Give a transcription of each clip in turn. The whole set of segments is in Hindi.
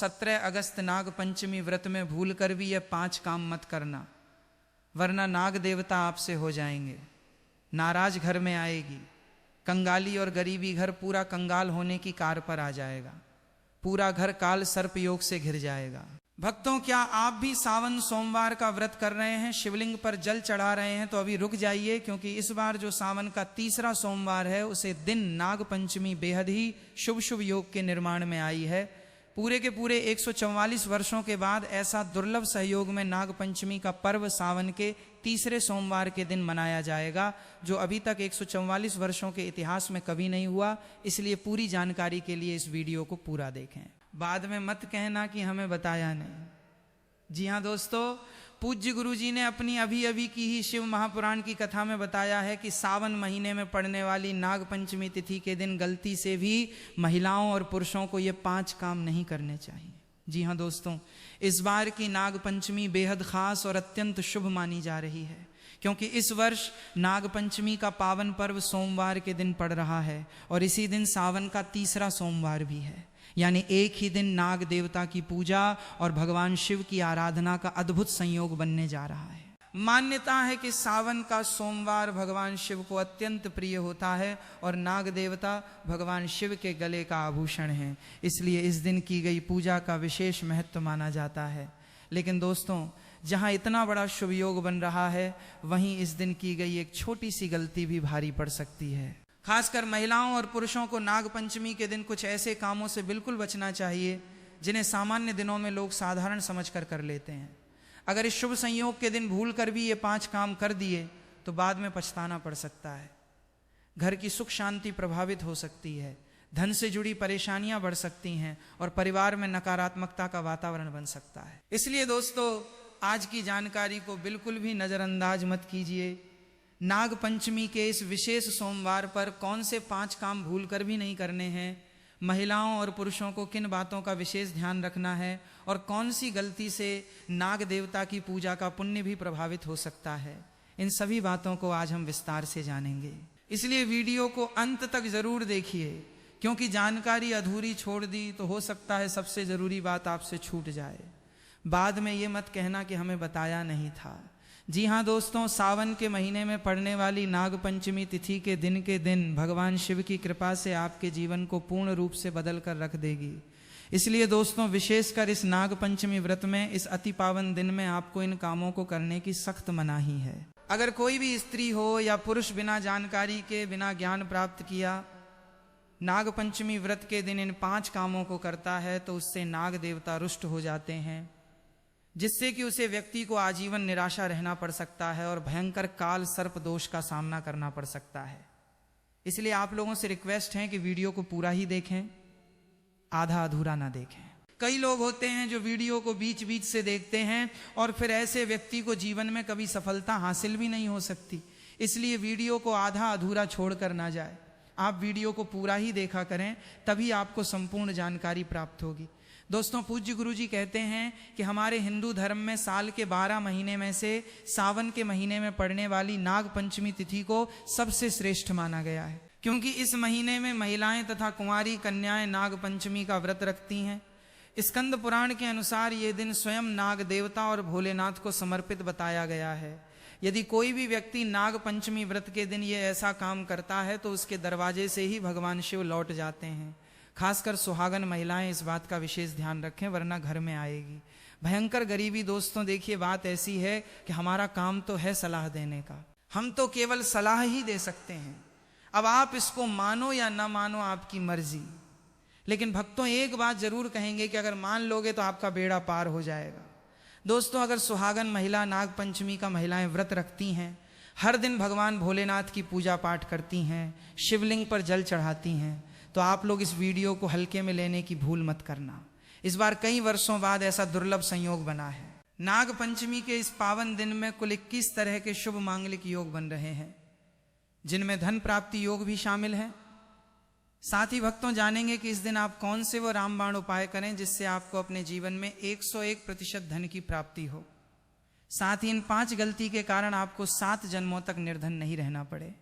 17 अगस्त नाग पंचमी व्रत में भूल कर भी यह 5 काम मत करना, वरना नाग देवता आपसे हो जाएंगे, नाराज घर में आएगी, कंगाली और गरीबी घर पूरा कंगाल होने की कार पर आ जाएगा, पूरा घर काल सर्प योग से घिर जाएगा। भक्तों, क्या आप भी सावन सोमवार का व्रत कर रहे हैं, शिवलिंग पर जल चढ़ा रहे हैं? तो अभी रुक जाइए, क्योंकि इस बार जो सावन का तीसरा सोमवार है उसे दिन नाग पंचमी बेहद ही शुभ शुभ योग के निर्माण में आई है। पूरे के पूरे 144 वर्षों के बाद ऐसा दुर्लभ सहयोग में नाग पंचमी का पर्व सावन के तीसरे सोमवार के दिन मनाया जाएगा, जो अभी तक 144 वर्षों के इतिहास में कभी नहीं हुआ। इसलिए पूरी जानकारी के लिए इस वीडियो को पूरा देखें, बाद में मत कहना कि हमें बताया नहीं। जी हाँ दोस्तों, पूज्य गुरु जी ने अपनी अभी अभी की ही शिव महापुराण की कथा में बताया है कि सावन महीने में पड़ने वाली नाग पंचमी तिथि के दिन गलती से भी महिलाओं और पुरुषों को ये 5 काम नहीं करने चाहिए। जी हाँ दोस्तों, इस बार की नाग पंचमी बेहद खास और अत्यंत शुभ मानी जा रही है, क्योंकि इस वर्ष नाग पंचमी का पावन पर्व सोमवार के दिन पड़ रहा है और इसी दिन सावन का तीसरा सोमवार भी है। यानी एक ही दिन नाग देवता की पूजा और भगवान शिव की आराधना का अद्भुत संयोग बनने जा रहा है। मान्यता है कि सावन का सोमवार भगवान शिव को अत्यंत प्रिय होता है और नाग देवता भगवान शिव के गले का आभूषण है, इसलिए इस दिन की गई पूजा का विशेष महत्व माना जाता है। लेकिन दोस्तों, जहाँ इतना बड़ा शुभ योग बन रहा है, वहीं इस दिन की गई एक छोटी सी गलती भी भारी पड़ सकती है। खासकर महिलाओं और पुरुषों को नाग पंचमी के दिन कुछ ऐसे कामों से बिल्कुल बचना चाहिए जिन्हें सामान्य दिनों में लोग साधारण समझकर कर लेते हैं। अगर इस शुभ संयोग के दिन भूल कर भी ये 5 काम कर दिए तो बाद में पछताना पड़ सकता है। घर की सुख शांति प्रभावित हो सकती है, धन से जुड़ी परेशानियां बढ़ सकती हैं और परिवार में नकारात्मकता का वातावरण बन सकता है। इसलिए दोस्तों, आज की जानकारी को बिल्कुल भी नजरअंदाज मत कीजिए। नाग पंचमी के इस विशेष सोमवार पर कौन से 5 काम भूल कर भी नहीं करने हैं, महिलाओं और पुरुषों को किन बातों का विशेष ध्यान रखना है और कौन सी गलती से नाग देवता की पूजा का पुण्य भी प्रभावित हो सकता है, इन सभी बातों को आज हम विस्तार से जानेंगे। इसलिए वीडियो को अंत तक जरूर देखिए, क्योंकि जानकारी अधूरी छोड़ दी तो हो सकता है सबसे जरूरी बात आपसे छूट जाए। बाद में ये मत कहना कि हमें बताया नहीं था। जी हाँ दोस्तों, सावन के महीने में पड़ने वाली नाग पंचमी तिथि के दिन भगवान शिव की कृपा से आपके जीवन को पूर्ण रूप से बदल कर रख देगी। इसलिए दोस्तों, विशेषकर इस नाग पंचमी व्रत में, इस अति पावन दिन में आपको इन कामों को करने की सख्त मनाही है। अगर कोई भी स्त्री हो या पुरुष बिना जानकारी के, बिना ज्ञान प्राप्त किया नाग पंचमी व्रत के दिन इन 5 कामों को करता है तो उससे नाग देवता रुष्ट हो जाते हैं, जिससे कि उसे व्यक्ति को आजीवन निराशा रहना पड़ सकता है और भयंकर काल सर्प दोष का सामना करना पड़ सकता है। इसलिए आप लोगों से रिक्वेस्ट है कि वीडियो को पूरा ही देखें, आधा अधूरा ना देखें। कई लोग होते हैं जो वीडियो को बीच बीच से देखते हैं और फिर ऐसे व्यक्ति को जीवन में कभी सफलता हासिल भी नहीं हो सकती। इसलिए वीडियो को आधा अधूरा छोड़कर ना जाए, आप वीडियो को पूरा ही देखा करें, तभी आपको संपूर्ण जानकारी प्राप्त होगी। दोस्तों, पूज्य गुरु जी कहते हैं कि हमारे हिंदू धर्म में साल के 12 महीने में से सावन के महीने में पड़ने वाली नाग पंचमी तिथि को सबसे श्रेष्ठ माना गया है, क्योंकि इस महीने में महिलाएं तथा कुंवारी कन्याएं नाग पंचमी का व्रत रखती हैं। स्कंद पुराण के अनुसार ये दिन स्वयं नाग देवता और भोलेनाथ को समर्पित बताया गया है। यदि कोई भी व्यक्ति नाग पंचमी व्रत के दिन ये ऐसा काम करता है तो उसके दरवाजे से ही भगवान शिव लौट जाते हैं। खासकर सुहागन महिलाएं इस बात का विशेष ध्यान रखें, वरना घर में आएगी भयंकर गरीबी। दोस्तों देखिए, बात ऐसी है कि हमारा काम तो है सलाह देने का, हम तो केवल सलाह ही दे सकते हैं। अब आप इसको मानो या ना मानो, आपकी मर्जी। लेकिन भक्तों, एक बात जरूर कहेंगे कि अगर मान लोगे तो आपका बेड़ा पार हो जाएगा। दोस्तों, अगर सुहागन महिला नाग पंचमी का महिलाएं व्रत रखती हैं, हर दिन भगवान भोलेनाथ की पूजा पाठ करती हैं, शिवलिंग पर जल चढ़ाती हैं, तो आप लोग इस वीडियो को हल्के में लेने की भूल मत करना। इस बार कई वर्षों बाद ऐसा दुर्लभ संयोग बना है। नाग पंचमी के इस पावन दिन में कुल 21 तरह के शुभ मांगलिक योग बन रहे हैं, जिनमें धन प्राप्ति योग भी शामिल है। साथ ही भक्तों, जानेंगे कि इस दिन आप कौन से वो रामबाण उपाय करें जिससे आपको अपने जीवन में 101% धन की प्राप्ति हो। साथ ही इन 5 गलती के कारण आपको 7 जन्मों तक निर्धन नहीं रहना पड़े,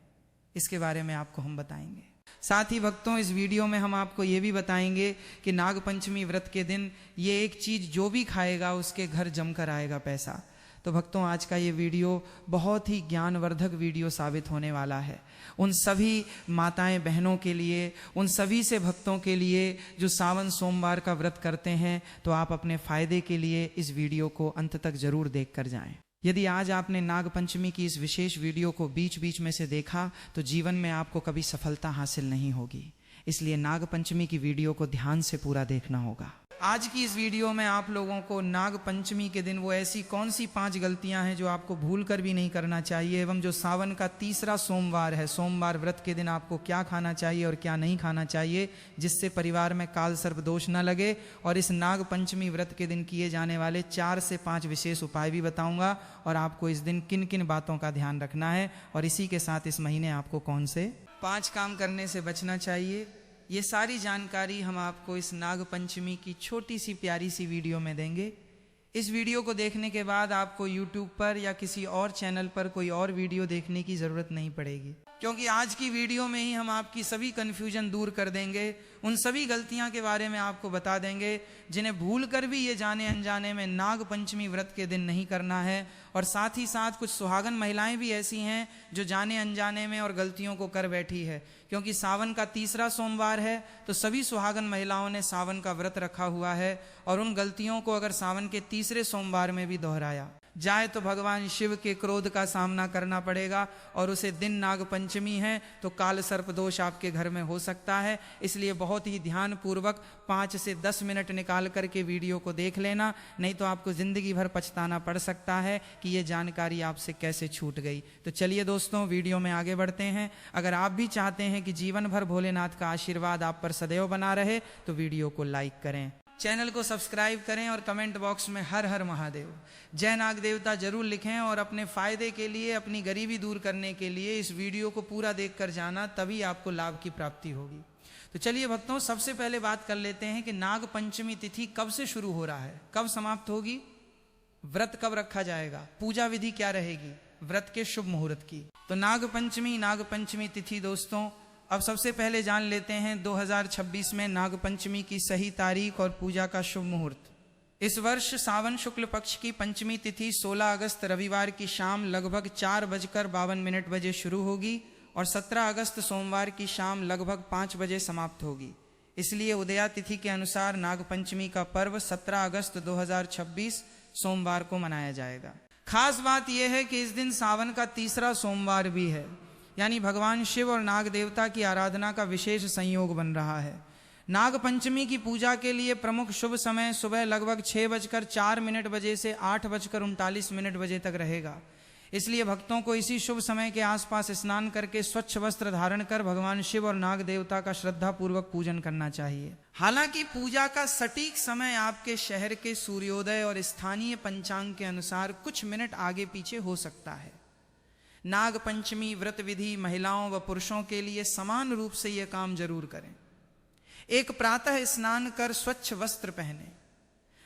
इसके बारे में आपको हम बताएंगे। साथ ही भक्तों, इस वीडियो में हम आपको ये भी बताएंगे कि नागपंचमी व्रत के दिन ये एक चीज जो भी खाएगा उसके घर जमकर आएगा पैसा। तो भक्तों, आज का ये वीडियो बहुत ही ज्ञानवर्धक वीडियो साबित होने वाला है उन सभी माताएं बहनों के लिए, उन सभी से भक्तों के लिए जो सावन सोमवार का व्रत करते हैं। तो आप अपने फायदे के लिए इस वीडियो को अंत तक जरूर देख कर जाएं। यदि आज आपने नागपंचमी की इस विशेष वीडियो को बीच बीच में से देखा तो जीवन में आपको कभी सफलता हासिल नहीं होगी। इसलिए नागपंचमी की वीडियो को ध्यान से पूरा देखना होगा। आज की इस वीडियो में आप लोगों को नागपंचमी के दिन वो ऐसी कौन सी 5 गलतियां हैं जो आपको भूल कर भी नहीं करना चाहिए, एवं जो सावन का तीसरा सोमवार है, सोमवार व्रत के दिन आपको क्या खाना चाहिए और क्या नहीं खाना चाहिए, जिससे परिवार में काल सर्प दोष न लगे। और इस नागपंचमी व्रत के दिन किए जाने वाले 4 से 5 विशेष उपाय भी बताऊंगा, और आपको इस दिन किन किन बातों का ध्यान रखना है, और इसी के साथ इस महीने आपको कौन से 5 काम करने से बचना चाहिए। ये सारी जानकारी हम आपको इस नागपंचमी की छोटी सी प्यारी सी वीडियो में देंगे। इस वीडियो को देखने के बाद आपको YouTube पर या किसी और चैनल पर कोई और वीडियो देखने की ज़रूरत नहीं पड़ेगी, क्योंकि आज की वीडियो में ही हम आपकी सभी कन्फ्यूजन दूर कर देंगे। उन सभी गलतियां के बारे में आपको बता देंगे जिन्हें भूल कर भी ये जाने अनजाने में नागपंचमी व्रत के दिन नहीं करना है। और साथ ही साथ कुछ सुहागन महिलाएं भी ऐसी हैं जो जाने अनजाने में और गलतियों को कर बैठी है, क्योंकि सावन का तीसरा सोमवार है तो सभी सुहागन महिलाओं ने सावन का व्रत रखा हुआ है, और उन गलतियों को अगर सावन के तीसरे सोमवार में भी दोहराया जाए तो भगवान शिव के क्रोध का सामना करना पड़ेगा, और उसे दिन नागपंचमी है तो काल सर्प दोष आपके घर में हो सकता है। इसलिए बहुत ही ध्यान पूर्वक 5 से 10 मिनट निकाल करके वीडियो को देख लेना, नहीं तो आपको जिंदगी भर पछताना पड़ सकता है कि ये जानकारी आपसे कैसे छूट गई। तो चलिए दोस्तों, वीडियो में आगे बढ़ते हैं। अगर आप भी चाहते हैं कि जीवन भर भोलेनाथ का आशीर्वाद आप पर सदैव बना रहे तो वीडियो को लाइक करें, चैनल को सब्सक्राइब करें, और कमेंट बॉक्स में हर हर महादेव जय नाग देवता जरूर लिखें। और अपने फायदे के लिए, अपनी गरीबी दूर करने के लिए इस वीडियो को पूरा देखकर जाना, तभी आपको लाभ की प्राप्ति होगी। तो चलिए भक्तों, सबसे पहले बात कर लेते हैं कि नागपंचमी तिथि कब से शुरू हो रहा है, कब समाप्त होगी, व्रत कब रखा जाएगा, पूजा विधि क्या रहेगी व्रत के शुभ मुहूर्त की। तो नागपंचमी तिथि दोस्तों, अब सबसे पहले जान लेते हैं 2026 में नागपंचमी की सही तारीख और पूजा का शुभ मुहूर्त। इस वर्ष सावन शुक्ल पक्ष की पंचमी तिथि 16 अगस्त रविवार की शाम लगभग 4:52 बजे शुरू होगी, और 17 अगस्त सोमवार की शाम लगभग 5 बजे समाप्त होगी। इसलिए उदया तिथि के अनुसार नागपंचमी का पर्व 17 अगस्त 2026 सोमवार को मनाया जाएगा। खास बात यह है कि इस दिन सावन का तीसरा सोमवार भी है, यानी भगवान शिव और नाग देवता की आराधना का विशेष संयोग बन रहा है। नागपंचमी की पूजा के लिए प्रमुख शुभ समय सुबह लगभग 6:04 बजे से 8:39 बजे तक रहेगा। इसलिए भक्तों को इसी शुभ समय के आसपास स्नान करके स्वच्छ वस्त्र धारण कर भगवान शिव और नाग देवता का श्रद्धा पूर्वक पूजन करना चाहिए। हालांकि पूजा का सटीक समय आपके शहर के सूर्योदय और स्थानीय पंचांग के अनुसार कुछ मिनट आगे पीछे हो सकता है। नागपंचमी व्रत विधि महिलाओं व पुरुषों के लिए समान रूप से यह काम जरूर करें। एक प्रातः स्नान कर स्वच्छ वस्त्र पहने,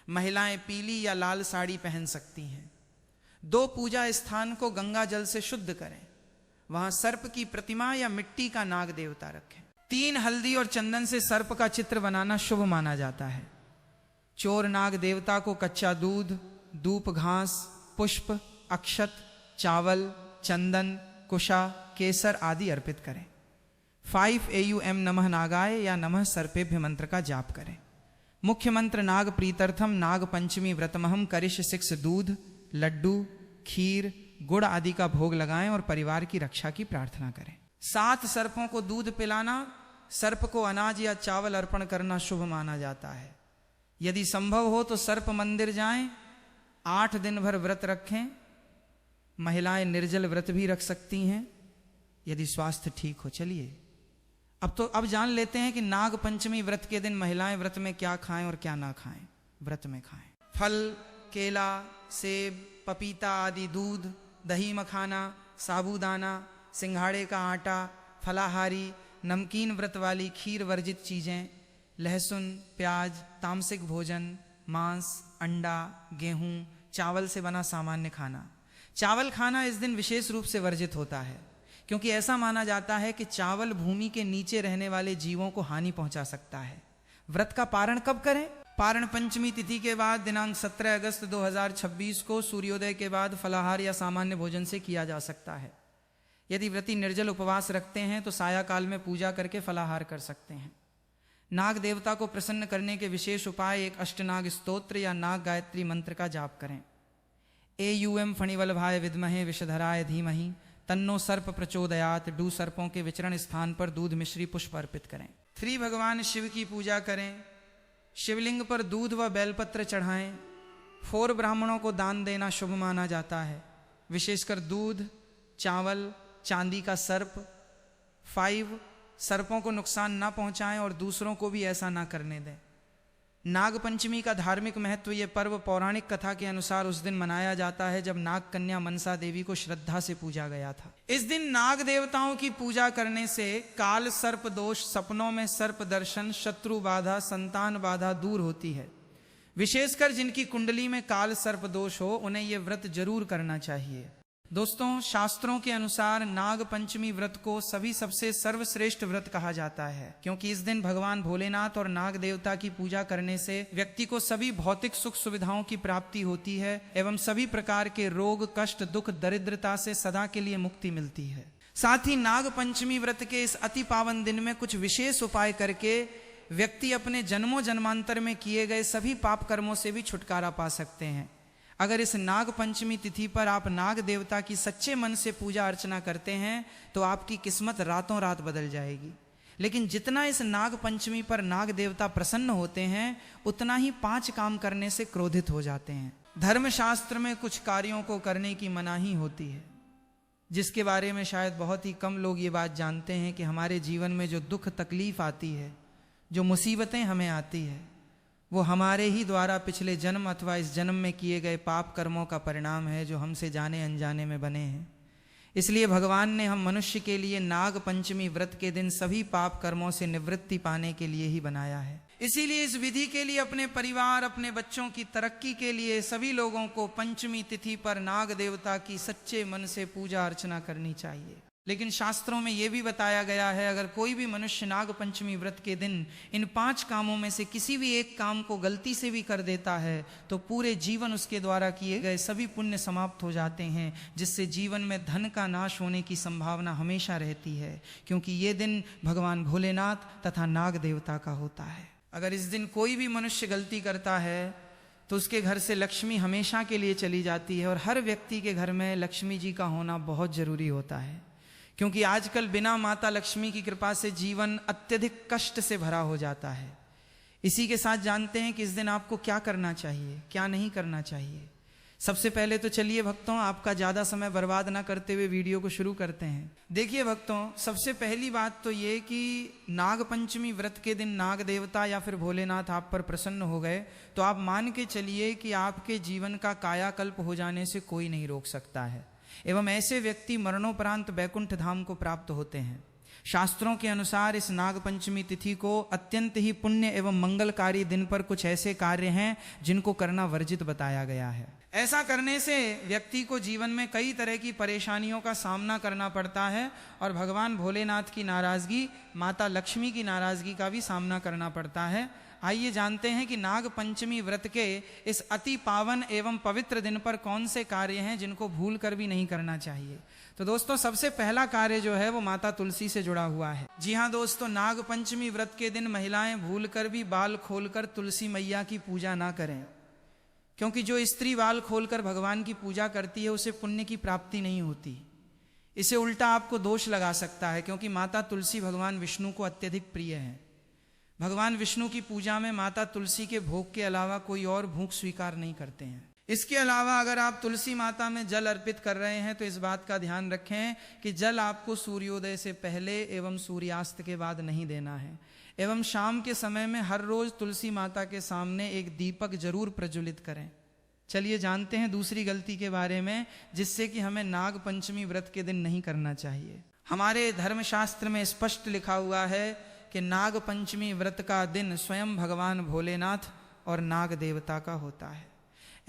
महिलाएं पीली या लाल साड़ी पहन सकती हैं। 2 पूजा स्थान को गंगा जल से शुद्ध करें, वहां सर्प की प्रतिमा या मिट्टी का नाग देवता रखें। 3 हल्दी और चंदन से सर्प का चित्र बनाना शुभ माना जाता है। चोर नाग देवता को कच्चा दूध, धूप, घास, पुष्प, अक्षत, चावल, चंदन, कुशा, केसर आदि अर्पित करें। 5 AUM नमः नागाय या नमः सर्पेभ्य मंत्र का जाप करें। मुख्य मंत्र नाग प्रीत्यर्थम नाग पंचमी व्रतमहम करिष् 6 दूध, लड्डू, खीर, गुड़ आदि का भोग लगाएं और परिवार की रक्षा की प्रार्थना करें। 7 सर्पों को दूध पिलाना, सर्प को अनाज या चावल अर्पण करना शुभ माना जाता है। यदि संभव हो तो सर्प मंदिर जाएं, 8 दिन भर व्रत रखें। महिलाएं निर्जल व्रत भी रख सकती हैं यदि स्वास्थ्य ठीक हो। चलिए अब जान लेते हैं कि नाग पंचमी व्रत के दिन महिलाएं व्रत में क्या खाएं और क्या ना खाएं। व्रत में खाएं फल, केला, सेब, पपीता आदि, दूध, दही मखाना, साबूदाना, सिंघाड़े का आटा, फलाहारी, नमकीन व्रत वाली खीर वर्जित चीजें, लहसुन, प्याज, तामसिक भोजन, मांस, अंडा, गेहूं, चावल से बना सामान्य खाना। चावल खाना इस दिन विशेष रूप से वर्जित होता है। क्योंकि ऐसा माना जाता है कि चावल भूमि के नीचे रहने वाले जीवों को हानि पहुंचा सकता है। व्रत का पारण कब करें? पारण पंचमी तिथि के बाद दिनांक 17 अगस्त 2026 को सूर्योदय के बाद फलाहार या सामान्य भोजन से किया जा सकता है। यदि व्रती निर्जल उपवास रखते हैं तो साया काल में पूजा करके फलाहार कर सकते हैं। नाग देवता को प्रसन्न करने के विशेष उपाय: एक अष्टनाग स्तोत्र या नाग गायत्री मंत्र का जाप करें। एयूएम फणिवल्भाय विद्महे विषधराय धीमहि तन्नो सर्प प्रचोदयात। डू सर्पों के विचरण स्थान पर दूध मिश्री पुष्प अर्पित करें। 3 भगवान शिव की पूजा करें। शिवलिंग पर दूध व बेलपत्र चढ़ाएं। 4 ब्राह्मणों को दान देना शुभ माना जाता है, विशेषकर दूध, चावल, चांदी का सर्प। 5 सर्पों को नुकसान ना पहुंचाएं और दूसरों को भी ऐसा ना करने दें। नाग पंचमी का धार्मिक महत्व: ये पर्व पौराणिक कथा के अनुसार उस दिन मनाया जाता है जब नाग कन्या मनसा देवी को श्रद्धा से पूजा गया था। इस दिन नाग देवताओं की पूजा करने से काल सर्प दोष, सपनों में सर्प दर्शन, शत्रु बाधा, संतान बाधा दूर होती है। विशेषकर जिनकी कुंडली में काल सर्प दोष हो उन्हें यह व्रत जरूर करना चाहिए। दोस्तों, शास्त्रों के अनुसार नाग पंचमी व्रत को सभी सबसे सर्वश्रेष्ठ व्रत कहा जाता है, क्योंकि इस दिन भगवान भोलेनाथ और नाग देवता की पूजा करने से व्यक्ति को सभी भौतिक सुख सुविधाओं की प्राप्ति होती है एवं सभी प्रकार के रोग, कष्ट, दुख, दरिद्रता से सदा के लिए मुक्ति मिलती है। साथ ही नाग पंचमी व्रत के इस अति पावन दिन में कुछ विशेष उपाय करके व्यक्ति अपने जन्मों जन्मांतर में किए गए सभी पाप कर्मों से भी छुटकारा पा सकते हैं। अगर इस नाग पंचमी तिथि पर आप नाग देवता की सच्चे मन से पूजा अर्चना करते हैं तो आपकी किस्मत रातों रात बदल जाएगी। लेकिन जितना इस नाग पंचमी पर नाग देवता प्रसन्न होते हैं उतना ही 5 काम करने से क्रोधित हो जाते हैं। धर्मशास्त्र में कुछ कार्यों को करने की मनाही होती है, जिसके बारे में शायद बहुत ही कम लोग ये बात जानते हैं कि हमारे जीवन में जो दुख तकलीफ आती है, जो मुसीबतें हमें आती है, वो हमारे ही द्वारा पिछले जन्म अथवा इस जन्म में किए गए पाप कर्मों का परिणाम है, जो हमसे जाने अनजाने में बने हैं। इसलिए भगवान ने हम मनुष्य के लिए नाग पंचमी व्रत के दिन सभी पाप कर्मों से निवृत्ति पाने के लिए ही बनाया है। इसीलिए इस विधि के लिए अपने परिवार, अपने बच्चों की तरक्की के लिए सभी लोगों को पंचमी तिथि पर नाग देवता की सच्चे मन से पूजा अर्चना करनी चाहिए। लेकिन शास्त्रों में यह भी बताया गया है, अगर कोई भी मनुष्य नाग पंचमी व्रत के दिन इन 5 कामों में से किसी भी एक काम को गलती से भी कर देता है तो पूरे जीवन उसके द्वारा किए गए सभी पुण्य समाप्त हो जाते हैं, जिससे जीवन में धन का नाश होने की संभावना हमेशा रहती है, क्योंकि ये दिन भगवान भोलेनाथ तथा नाग देवता का होता है। अगर इस दिन कोई भी मनुष्य गलती करता है तो उसके घर से लक्ष्मी हमेशा के लिए चली जाती है। और हर व्यक्ति के घर में लक्ष्मी जी का होना बहुत जरूरी होता है, क्योंकि आजकल बिना माता लक्ष्मी की कृपा से जीवन अत्यधिक कष्ट से भरा हो जाता है। इसी के साथ जानते हैं कि इस दिन आपको क्या करना चाहिए, क्या नहीं करना चाहिए। सबसे पहले तो चलिए भक्तों, आपका ज़्यादा समय बर्बाद ना करते हुए वीडियो को शुरू करते हैं। देखिए भक्तों, सबसे पहली बात तो ये कि नाग पंचमी व्रत के दिन नाग देवता या फिर भोलेनाथ आप पर प्रसन्न हो गए तो आप मान के चलिए कि आपके जीवन का कायाकल्प हो जाने से कोई नहीं रोक सकता है, एवं ऐसे व्यक्ति मरणोपरांत बैकुंठ धाम को प्राप्त होते हैं। शास्त्रों के अनुसार इस नाग पंचमी तिथि को अत्यंत ही पुण्य एवं मंगलकारी दिन पर कुछ ऐसे कार्य हैं जिनको करना वर्जित बताया गया है। ऐसा करने से व्यक्ति को जीवन में कई तरह की परेशानियों का सामना करना पड़ता है और भगवान भोलेनाथ की नाराजगी, माता लक्ष्मी की नाराजगी का भी सामना करना पड़ता है। आइए जानते हैं कि नाग पंचमी व्रत के इस अति पावन एवं पवित्र दिन पर कौन से कार्य हैं जिनको भूल कर भी नहीं करना चाहिए। तो दोस्तों, सबसे पहला कार्य जो है वो माता तुलसी से जुड़ा हुआ है। जी हाँ दोस्तों, नाग पंचमी व्रत के दिन महिलाएं भूल कर भी बाल खोलकर तुलसी मैया की पूजा ना करें, क्योंकि जो स्त्री बाल खोलकर भगवान की पूजा करती है उसे पुण्य की प्राप्ति नहीं होती। इसे उल्टा आपको दोष लगा सकता है, क्योंकि माता तुलसी भगवान विष्णु को अत्यधिक प्रिय है। भगवान विष्णु की पूजा में माता तुलसी के भोग के अलावा कोई और भोग स्वीकार नहीं करते हैं। इसके अलावा अगर आप तुलसी माता में जल अर्पित कर रहे हैं तो इस बात का ध्यान रखें कि जल आपको सूर्योदय से पहले एवं सूर्यास्त के बाद नहीं देना है, एवं शाम के समय में हर रोज तुलसी माता के सामने एक दीपक जरूर प्रज्वलित करें। चलिए जानते हैं दूसरी गलती के बारे में, जिससे कि हमें नाग पंचमी व्रत के दिन नहीं करना चाहिए। हमारे धर्मशास्त्र में स्पष्ट लिखा हुआ है कि नाग पंचमी व्रत का दिन स्वयं भगवान भोलेनाथ और नाग देवता का होता है।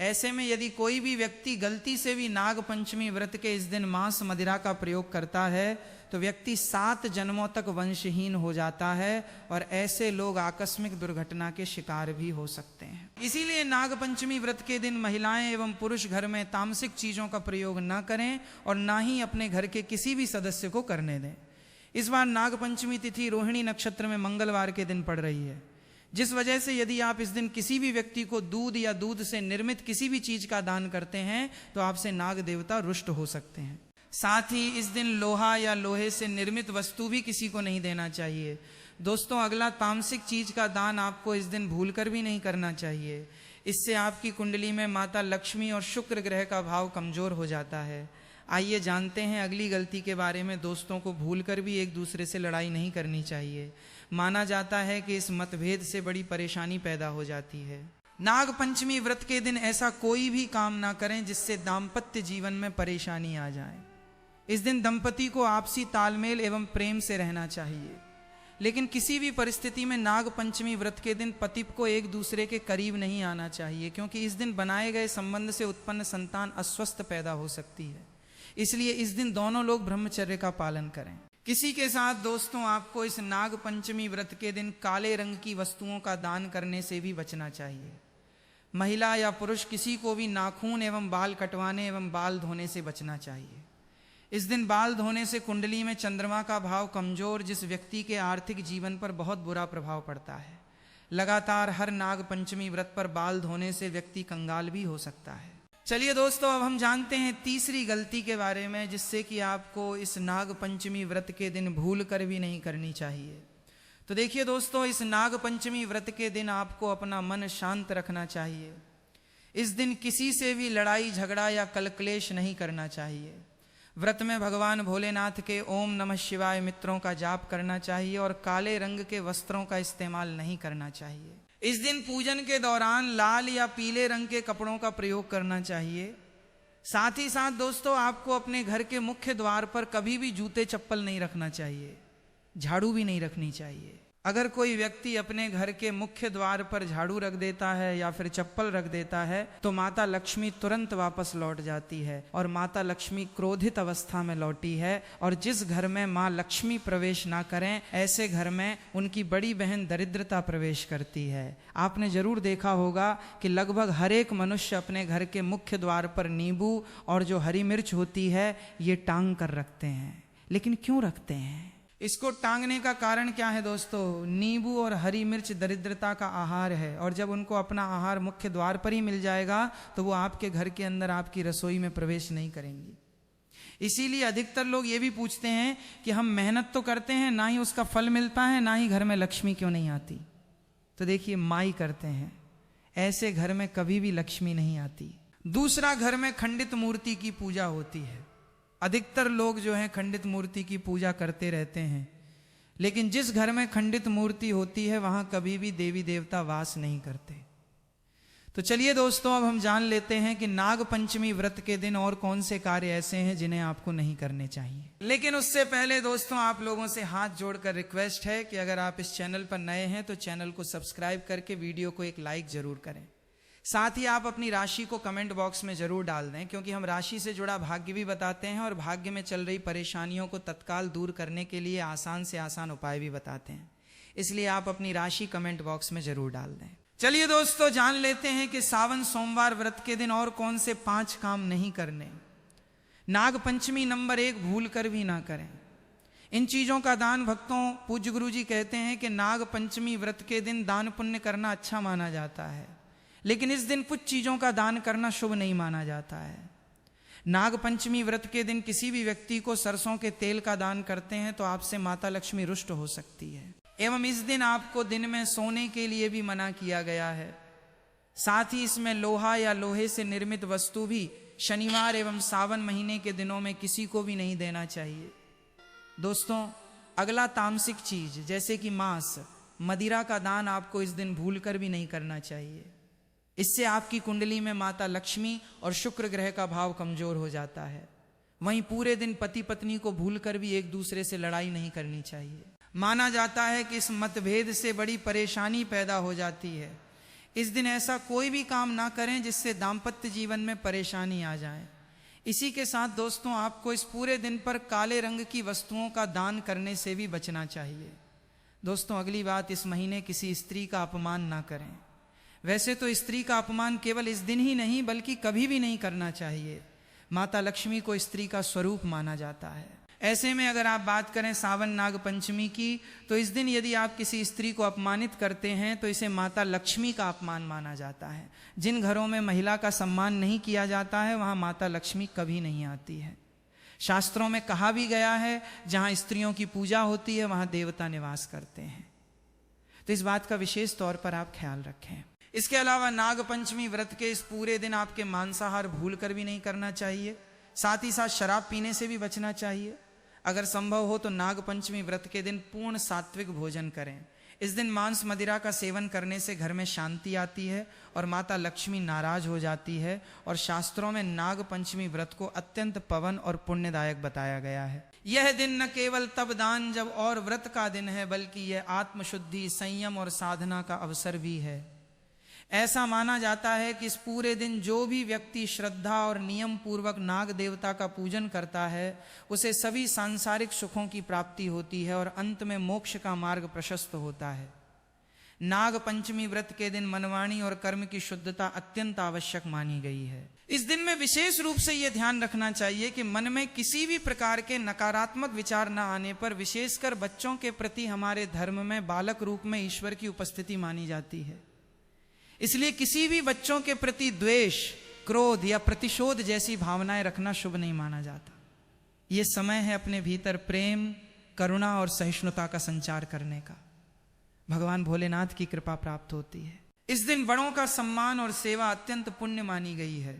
ऐसे में यदि कोई भी व्यक्ति गलती से भी नाग पंचमी व्रत के इस दिन मांस मदिरा का प्रयोग करता है तो व्यक्ति 7 जन्मों तक वंशहीन हो जाता है और ऐसे लोग आकस्मिक दुर्घटना के शिकार भी हो सकते हैं। इसीलिए नाग पंचमी व्रत के दिन महिलाएं एवं पुरुष घर में तामसिक चीजों का प्रयोग न करें और ना ही अपने घर के किसी भी सदस्य को करने दें। इस बार नाग पंचमी तिथि रोहिणी नक्षत्र में मंगलवार के दिन पड़ रही है, जिस वजह से यदि आप इस दिन किसी भी व्यक्ति को दूध या दूध से निर्मित किसी भी चीज का दान करते हैं तो आपसे नाग देवता रुष्ट हो सकते हैं। साथ ही इस दिन लोहा या लोहे से निर्मित वस्तु भी किसी को नहीं देना चाहिए। दोस्तों, अगला तामसिक चीज का दान आपको इस दिन भूलकर भी नहीं करना चाहिए। इससे आपकी कुंडली में माता लक्ष्मी और शुक्र ग्रह का भाव कमजोर हो जाता है। आइए जानते हैं अगली गलती के बारे में। दोस्तों को भूलकर भी एक दूसरे से लड़ाई नहीं करनी चाहिए। माना जाता है कि इस मतभेद से बड़ी परेशानी पैदा हो जाती है। नाग पंचमी व्रत के दिन ऐसा कोई भी काम ना करें जिससे दाम्पत्य जीवन में परेशानी आ जाए। इस दिन दंपति को आपसी तालमेल एवं प्रेम से रहना चाहिए, लेकिन किसी भी परिस्थिति में नाग पंचमी व्रत के दिन पति को एक दूसरे के करीब नहीं आना चाहिए, क्योंकि इस दिन बनाए गए संबंध से उत्पन्न संतान अस्वस्थ पैदा हो सकती है। इसलिए इस दिन दोनों लोग ब्रह्मचर्य का पालन करें। किसी के साथ दोस्तों आपको इस नाग पंचमी व्रत के दिन काले रंग की वस्तुओं का दान करने से भी बचना चाहिए। महिला या पुरुष किसी को भी नाखून एवं बाल कटवाने एवं बाल धोने से बचना चाहिए। इस दिन बाल धोने से कुंडली में चंद्रमा का भाव कमजोर, जिस व्यक्ति के आर्थिक जीवन पर बहुत बुरा प्रभाव पड़ता है। लगातार हर नाग पंचमी व्रत पर बाल धोने से व्यक्ति कंगाल भी हो सकता है। चलिए दोस्तों, अब हम जानते हैं तीसरी गलती के बारे में, जिससे कि आपको इस नाग पंचमी व्रत के दिन भूल कर भी नहीं करनी चाहिए। तो देखिए दोस्तों, इस नाग पंचमी व्रत के दिन आपको अपना मन शांत रखना चाहिए। इस दिन किसी से भी लड़ाई झगड़ा या कलक्लेश नहीं करना चाहिए। व्रत में भगवान भोलेनाथ के ओम नमः शिवाय मित्रों का जाप करना चाहिए और काले रंग के वस्त्रों का इस्तेमाल नहीं करना चाहिए। इस दिन पूजन के दौरान लाल या पीले रंग के कपड़ों का प्रयोग करना चाहिए। साथ ही साथ दोस्तों, आपको अपने घर के मुख्य द्वार पर कभी भी जूते चप्पल नहीं रखना चाहिए, झाड़ू भी नहीं रखनी चाहिए। अगर कोई व्यक्ति अपने घर के मुख्य द्वार पर झाड़ू रख देता है या फिर चप्पल रख देता है तो माता लक्ष्मी तुरंत वापस लौट जाती है और माता लक्ष्मी क्रोधित अवस्था में लौटी है। और जिस घर में माँ लक्ष्मी प्रवेश ना करें, ऐसे घर में उनकी बड़ी बहन दरिद्रता प्रवेश करती है। आपने जरूर देखा होगा कि लगभग हर एक मनुष्य अपने घर के मुख्य द्वार पर नींबू और जो हरी मिर्च होती है ये टांग कर रखते हैं। लेकिन क्यों रखते हैं? इसको टांगने का कारण क्या है दोस्तों? नींबू और हरी मिर्च दरिद्रता का आहार है, और जब उनको अपना आहार मुख्य द्वार पर ही मिल जाएगा तो वो आपके घर के अंदर आपकी रसोई में प्रवेश नहीं करेंगी। इसीलिए अधिकतर लोग ये भी पूछते हैं कि हम मेहनत तो करते हैं, ना ही उसका फल मिलता है, ना ही घर में लक्ष्मी क्यों नहीं आती। तो देखिए, माई करते हैं, ऐसे घर में कभी भी लक्ष्मी नहीं आती। दूसरा, घर में खंडित मूर्ति की पूजा होती है। अधिकतर लोग जो हैं खंडित मूर्ति की पूजा करते रहते हैं, लेकिन जिस घर में खंडित मूर्ति होती है वहां कभी भी देवी देवता वास नहीं करते। तो चलिए दोस्तों, अब हम जान लेते हैं कि नाग पंचमी व्रत के दिन और कौन से कार्य ऐसे हैं जिन्हें आपको नहीं करने चाहिए। लेकिन उससे पहले दोस्तों, आप लोगों से हाथ जोड़कर रिक्वेस्ट है कि अगर आप इस चैनल पर नए हैं तो चैनल को सब्सक्राइब करके वीडियो को एक लाइक जरूर करें। साथ ही आप अपनी राशि को कमेंट बॉक्स में जरूर डाल दें, क्योंकि हम राशि से जुड़ा भाग्य भी बताते हैं और भाग्य में चल रही परेशानियों को तत्काल दूर करने के लिए आसान से आसान उपाय भी बताते हैं। इसलिए आप अपनी राशि कमेंट बॉक्स में जरूर डाल दें। चलिए दोस्तों, जान लेते हैं कि सावन सोमवार व्रत के दिन और कौन से 5 काम नहीं करने। नाग पंचमी नंबर 1, भूल कर भी ना करें। इन चीजों का दान भक्तों, पूज्य गुरु जी कहते हैं कि नाग पंचमी व्रत के दिन दान पुण्य करना अच्छा माना जाता है, लेकिन इस दिन कुछ चीजों का दान करना शुभ नहीं माना जाता है। नाग पंचमी व्रत के दिन किसी भी व्यक्ति को सरसों के तेल का दान करते हैं तो आपसे माता लक्ष्मी रुष्ट हो सकती है। एवं इस दिन आपको दिन में सोने के लिए भी मना किया गया है। साथ ही इसमें लोहा या लोहे से निर्मित वस्तु भी शनिवार एवं सावन महीने के दिनों में किसी को भी नहीं देना चाहिए। दोस्तों, अगला तामसिक चीज जैसे कि मांस मदिरा का दान आपको इस दिन भूलकर भी नहीं करना चाहिए। इससे आपकी कुंडली में माता लक्ष्मी और शुक्र ग्रह का भाव कमजोर हो जाता है। वहीं पूरे दिन पति पत्नी को भूलकर भी एक दूसरे से लड़ाई नहीं करनी चाहिए। माना जाता है कि इस मतभेद से बड़ी परेशानी पैदा हो जाती है। इस दिन ऐसा कोई भी काम ना करें जिससे दाम्पत्य जीवन में परेशानी आ जाए। इसी के साथ दोस्तों, आपको इस पूरे दिन पर काले रंग की वस्तुओं का दान करने से भी बचना चाहिए। दोस्तों, अगली बात, इस महीने किसी स्त्री का अपमान ना करें। वैसे तो स्त्री का अपमान केवल इस दिन ही नहीं बल्कि कभी भी नहीं करना चाहिए। माता लक्ष्मी को स्त्री का स्वरूप माना जाता है। ऐसे में अगर आप बात करें सावन नाग पंचमी की, तो इस दिन यदि आप किसी स्त्री को अपमानित करते हैं तो इसे माता लक्ष्मी का अपमान माना जाता है। जिन घरों में महिला का सम्मान नहीं किया जाता है वहां माता लक्ष्मी कभी नहीं आती है। शास्त्रों में कहा भी गया है, जहां स्त्रियों की पूजा होती है वहां देवता निवास करते हैं। तो इस बात का विशेष तौर पर आप ख्याल रखें। इसके अलावा नाग पंचमी व्रत के इस पूरे दिन आपके मांसाहार भूल कर भी नहीं करना चाहिए। साथ ही साथ शराब पीने से भी बचना चाहिए। अगर संभव हो तो नाग पंचमी व्रत के दिन पूर्ण सात्विक भोजन करें। इस दिन मांस मदिरा का सेवन करने से घर में शांति आती है और माता लक्ष्मी नाराज हो जाती है। और शास्त्रों में नाग पंचमी व्रत को अत्यंत पवन और पुण्यदायक बताया गया है। यह दिन न केवल तब दान जब और व्रत का दिन है, बल्कि यह आत्मशुद्धि, संयम और साधना का अवसर भी है। ऐसा माना जाता है कि इस पूरे दिन जो भी व्यक्ति श्रद्धा और नियम पूर्वक नाग देवता का पूजन करता है उसे सभी सांसारिक सुखों की प्राप्ति होती है और अंत में मोक्ष का मार्ग प्रशस्त होता है। नाग पंचमी व्रत के दिन मनवाणी और कर्म की शुद्धता अत्यंत आवश्यक मानी गई है। इस दिन में विशेष रूप से यह ध्यान रखना चाहिए कि मन में किसी भी प्रकार के नकारात्मक विचार न आने पर, विशेषकर बच्चों के प्रति हमारे धर्म में बालक रूप में ईश्वर की उपस्थिति मानी जाती है। इसलिए किसी भी बच्चों के प्रति द्वेष, क्रोध या प्रतिशोध जैसी भावनाएं रखना शुभ नहीं माना जाता। यह समय है अपने भीतर प्रेम, करुणा और सहिष्णुता का संचार करने का। भगवान भोलेनाथ की कृपा प्राप्त होती है। इस दिन बड़ों का सम्मान और सेवा अत्यंत पुण्य मानी गई है।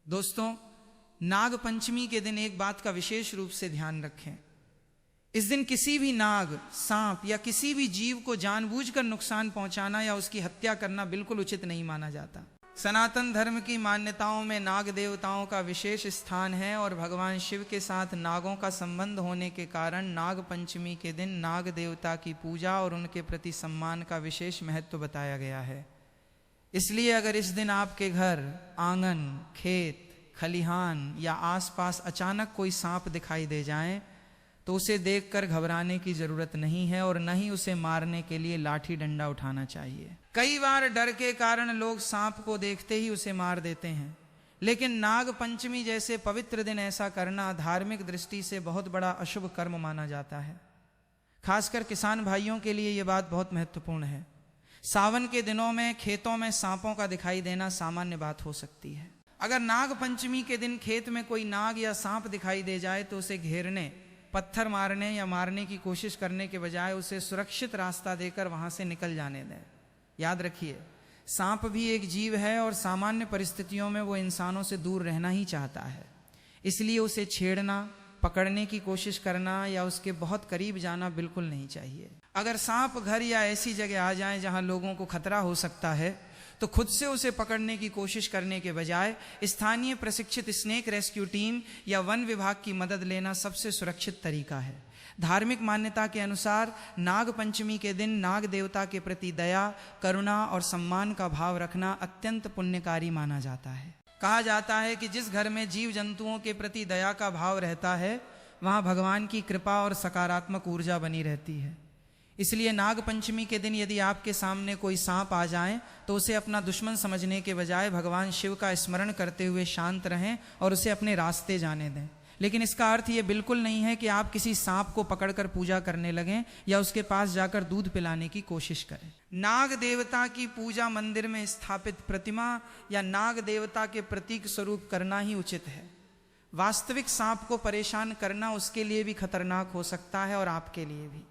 दोस्तों, नाग पंचमी के दिन एक बात का विशेष रूप से ध्यान रखें। इस दिन किसी भी नाग, सांप या किसी भी जीव को जानबूझकर नुकसान पहुंचाना या उसकी हत्या करना बिल्कुल उचित नहीं माना जाता। सनातन धर्म की मान्यताओं में नाग देवताओं का विशेष स्थान है और भगवान शिव के साथ नागों का संबंध होने के कारण नाग पंचमी के दिन नाग देवता की पूजा और उनके प्रति सम्मान का विशेष महत्व बताया गया है। इसलिए अगर इस दिन आपके घर, आंगन, खेत, खलिहान या आसपास अचानक कोई सांप दिखाई दे जाए तो उसे देखकर घबराने की जरूरत नहीं है और न ही उसे मारने के लिए लाठी डंडा उठाना चाहिए। कई बार डर के कारण लोग सांप को देखते ही उसे मार देते हैं, लेकिन नाग पंचमी जैसे पवित्र दिन ऐसा करना धार्मिक दृष्टि से बहुत बड़ा अशुभ कर्म माना जाता है। खासकर किसान भाइयों के लिए यह बात बहुत महत्वपूर्ण है। सावन के दिनों में खेतों में सांपों का दिखाई देना सामान्य बात हो सकती है। अगर नाग पंचमी के दिन खेत में कोई नाग या सांप दिखाई दे जाए तो उसे घेरने, पत्थर मारने या मारने की कोशिश करने के बजाय उसे सुरक्षित रास्ता देकर वहां से निकल जाने दें। याद रखिए, सांप भी एक जीव है और सामान्य परिस्थितियों में वो इंसानों से दूर रहना ही चाहता है। इसलिए उसे छेड़ना, पकड़ने की कोशिश करना या उसके बहुत करीब जाना बिल्कुल नहीं चाहिए। अगर सांप घर या ऐसी जगह आ जाए जहां लोगों को खतरा हो सकता है तो खुद से उसे पकड़ने की कोशिश करने के बजाय स्थानीय प्रशिक्षित स्नेक रेस्क्यू टीम या वन विभाग की मदद लेना सबसे सुरक्षित तरीका है। धार्मिक मान्यता के अनुसार नाग पंचमी के दिन नाग देवता के प्रति दया, करुणा और सम्मान का भाव रखना अत्यंत पुण्यकारी माना जाता है। कहा जाता है कि जिस घर में जीव जंतुओं के प्रति दया का भाव रहता है वहां भगवान की कृपा और सकारात्मक ऊर्जा बनी रहती है। इसलिए नाग पंचमी के दिन यदि आपके सामने कोई सांप आ जाए तो उसे अपना दुश्मन समझने के बजाय भगवान शिव का स्मरण करते हुए शांत रहें और उसे अपने रास्ते जाने दें। लेकिन इसका अर्थ ये बिल्कुल नहीं है कि आप किसी सांप को पकड़कर पूजा करने लगें या उसके पास जाकर दूध पिलाने की कोशिश करें। नाग देवता की पूजा मंदिर में स्थापित प्रतिमा या नाग देवता के प्रतीक स्वरूप करना ही उचित है। वास्तविक सांप को परेशान करना उसके लिए भी खतरनाक हो सकता है और आपके लिए भी।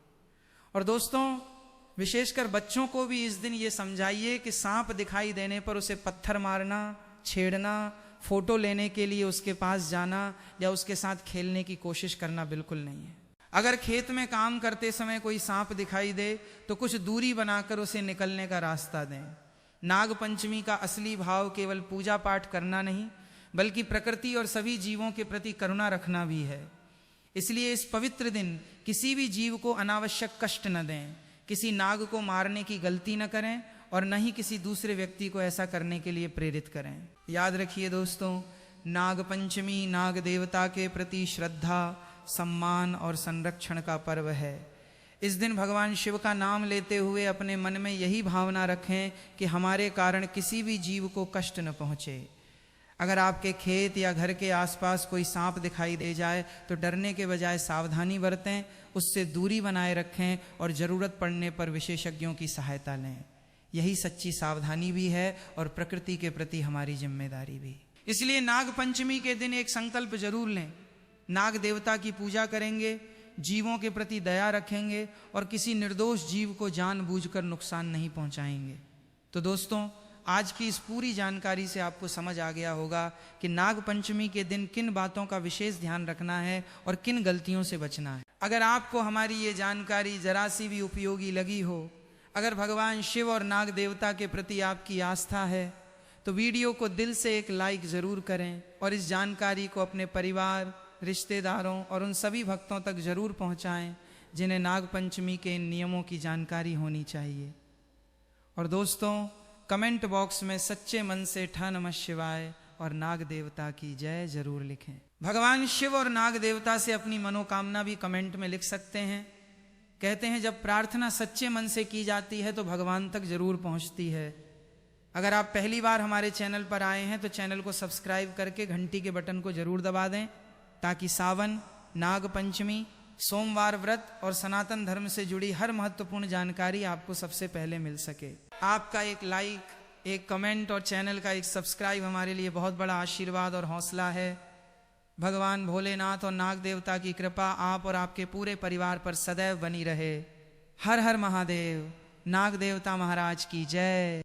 और दोस्तों, विशेषकर बच्चों को भी इस दिन ये समझाइए कि सांप दिखाई देने पर उसे पत्थर मारना, छेड़ना, फोटो लेने के लिए उसके पास जाना या उसके साथ खेलने की कोशिश करना बिल्कुल नहीं है। अगर खेत में काम करते समय कोई सांप दिखाई दे तो कुछ दूरी बनाकर उसे निकलने का रास्ता दें। नाग पंचमी का असली भाव केवल पूजा पाठ करना नहीं बल्कि प्रकृति और सभी जीवों के प्रति करुणा रखना भी है। इसलिए इस पवित्र दिन किसी भी जीव को अनावश्यक कष्ट न दें, किसी नाग को मारने की गलती न करें और न ही किसी दूसरे व्यक्ति को ऐसा करने के लिए प्रेरित करें। याद रखिए दोस्तों, नाग पंचमी नाग देवता के प्रति श्रद्धा, सम्मान और संरक्षण का पर्व है। इस दिन भगवान शिव का नाम लेते हुए अपने मन में यही भावना रखें कि हमारे कारण किसी भी जीव को कष्ट न पहुँचे। अगर आपके खेत या घर के आसपास कोई सांप दिखाई दे जाए तो डरने के बजाय सावधानी बरतें, उससे दूरी बनाए रखें और ज़रूरत पड़ने पर विशेषज्ञों की सहायता लें। यही सच्ची सावधानी भी है और प्रकृति के प्रति हमारी जिम्मेदारी भी। इसलिए नाग पंचमी के दिन एक संकल्प जरूर लें, नाग देवता की पूजा करेंगे, जीवों के प्रति दया रखेंगे और किसी निर्दोष जीव को जानबूझकर नुकसान नहीं पहुंचाएंगे। तो दोस्तों, आज की इस पूरी जानकारी से आपको समझ आ गया होगा कि नाग पंचमी के दिन किन बातों का विशेष ध्यान रखना है और किन गलतियों से बचना है। अगर आपको हमारी ये जानकारी जरा सी भी उपयोगी लगी हो, अगर भगवान शिव और नाग देवता के प्रति आपकी आस्था है, तो वीडियो को दिल से एक लाइक ज़रूर करें और इस जानकारी को अपने परिवार, रिश्तेदारों और उन सभी भक्तों तक जरूर पहुंचाएं जिन्हें नाग पंचमी के इन नियमों की जानकारी होनी चाहिए। और दोस्तों, कमेंट बॉक्स में सच्चे मन से ठ नमः शिवाय और नाग देवता की जय जरूर लिखें। भगवान शिव और नाग देवता से अपनी मनोकामना भी कमेंट में लिख सकते हैं। कहते हैं जब प्रार्थना सच्चे मन से की जाती है तो भगवान तक जरूर पहुंचती है। अगर आप पहली बार हमारे चैनल पर आए हैं तो चैनल को सब्सक्राइब करके घंटी के बटन को जरूर दबा दें, ताकि सावन, नाग पंचमी, सोमवार व्रत और सनातन धर्म से जुड़ी हर महत्वपूर्ण जानकारी आपको सबसे पहले मिल सके। आपका एक लाइक, एक कमेंट और चैनल का एक सब्सक्राइब हमारे लिए बहुत बड़ा आशीर्वाद और हौसला है। भगवान भोलेनाथ और नाग देवता की कृपा आप और आपके पूरे परिवार पर सदैव बनी रहे। हर हर महादेव। नाग देवता महाराज की जय।